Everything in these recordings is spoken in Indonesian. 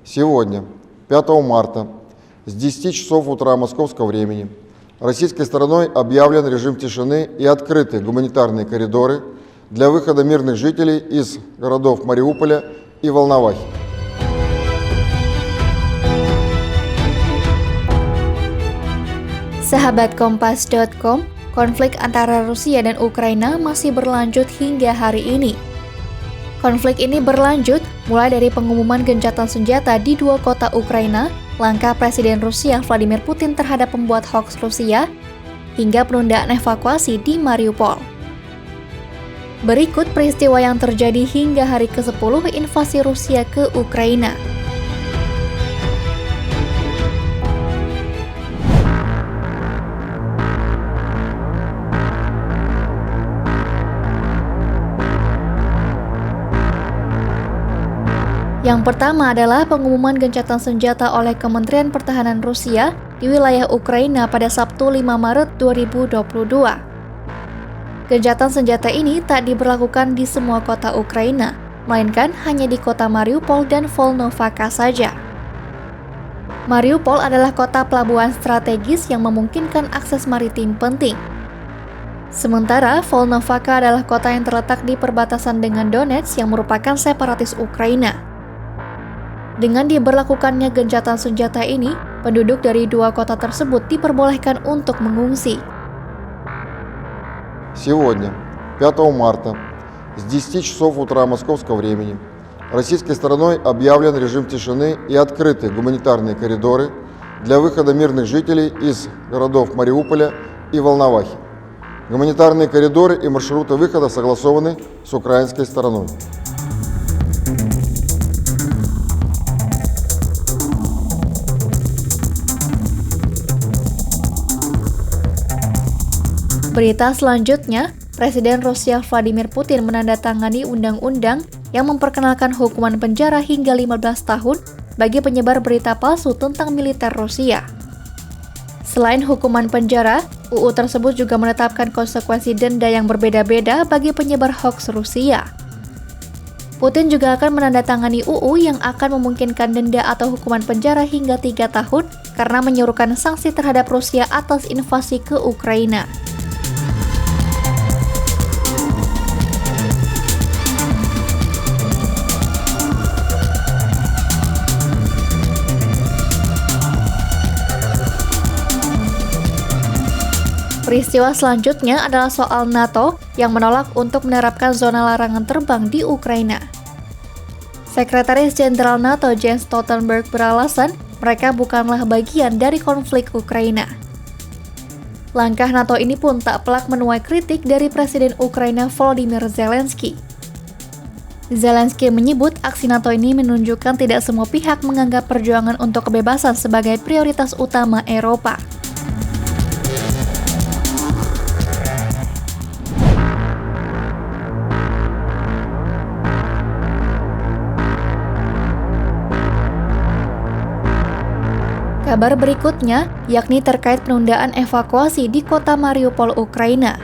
Сегодня, 5 марта, с 10 часов утра московского времени, российской стороной объявлен режим тишины и открыты гуманитарные коридоры для выхода мирных жителей из городов Мариуполя и Волновахи. Sahabat Kompas.com, konflik antara Rusia dan Ukraina masih berlanjut hingga hari ini. Konflik ini berlanjut mulai dari pengumuman gencatan senjata di dua kota Ukraina, langkah Presiden Rusia Vladimir Putin terhadap pembuat hoaks Rusia, hingga penundaan evakuasi di Mariupol. Berikut peristiwa yang terjadi hingga hari ke-10 invasi Rusia ke Ukraina. Yang pertama adalah pengumuman gencatan senjata oleh Kementerian Pertahanan Rusia di wilayah Ukraina pada Sabtu 5 Maret 2022. Gencatan senjata ini tak diberlakukan di semua kota Ukraina, melainkan hanya di kota Mariupol dan Volnovakha saja. Mariupol adalah kota pelabuhan strategis yang memungkinkan akses maritim penting. Sementara Volnovakha adalah kota yang terletak di perbatasan dengan Donetsk yang merupakan separatis Ukraina. Dengan diberlakukannya gencatan senjata ini, penduduk dari dua kota tersebut diperbolehkan untuk mengungsi. Сегодня, 5 марта, с 10 часов утра московского времени, российской стороной объявлен режим тишины и открыты гуманитарные коридоры для выхода мирных жителей из городов Мариуполя и Волновахи. Гуманитарные коридоры и маршруты выхода согласованы с украинской стороной. Berita selanjutnya, Presiden Rusia Vladimir Putin menandatangani undang-undang yang memperkenalkan hukuman penjara hingga 15 tahun bagi penyebar berita palsu tentang militer Rusia. Selain hukuman penjara, UU tersebut juga menetapkan konsekuensi denda yang berbeda-beda bagi penyebar hoaks Rusia. Putin juga akan menandatangani UU yang akan memungkinkan denda atau hukuman penjara hingga 3 tahun karena menyuruhkan sanksi terhadap Rusia atas invasi ke Ukraina. Peristiwa selanjutnya adalah soal NATO yang menolak untuk menerapkan zona larangan terbang di Ukraina. Sekretaris Jenderal NATO Jens Stoltenberg beralasan mereka bukanlah bagian dari konflik Ukraina. Langkah NATO ini pun tak pelak menuai kritik dari Presiden Ukraina Volodymyr Zelensky. Zelensky menyebut aksi NATO ini menunjukkan tidak semua pihak menganggap perjuangan untuk kebebasan sebagai prioritas utama Eropa. Kabar berikutnya, yakni terkait penundaan evakuasi di kota Mariupol, Ukraina.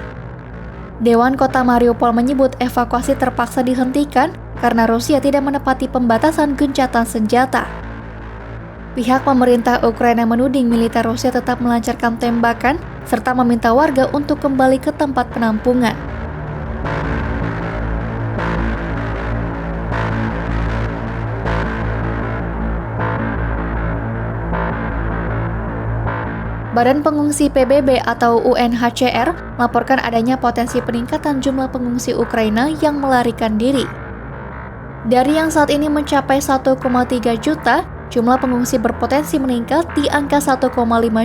Dewan Kota Mariupol menyebut evakuasi terpaksa dihentikan karena Rusia tidak menepati pembatasan gencatan senjata. Pihak pemerintah Ukraina menuding militer Rusia tetap melancarkan tembakan serta meminta warga untuk kembali ke tempat penampungan. Badan Pengungsi PBB atau UNHCR melaporkan adanya potensi peningkatan jumlah pengungsi Ukraina yang melarikan diri. Dari yang saat ini mencapai 1,3 juta, jumlah pengungsi berpotensi meningkat di angka 1,5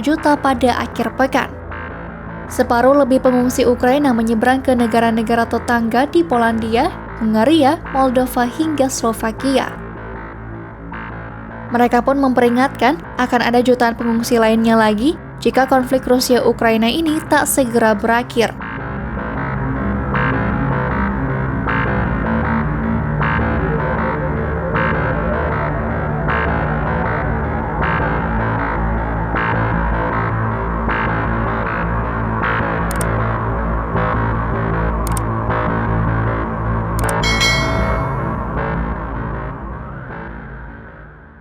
juta pada akhir pekan. Separuh lebih pengungsi Ukraina menyeberang ke negara-negara tetangga di Polandia, Hungaria, Moldova hingga Slovakia. Mereka pun memperingatkan akan ada jutaan pengungsi lainnya lagi jika konflik Rusia-Ukraina ini tak segera berakhir.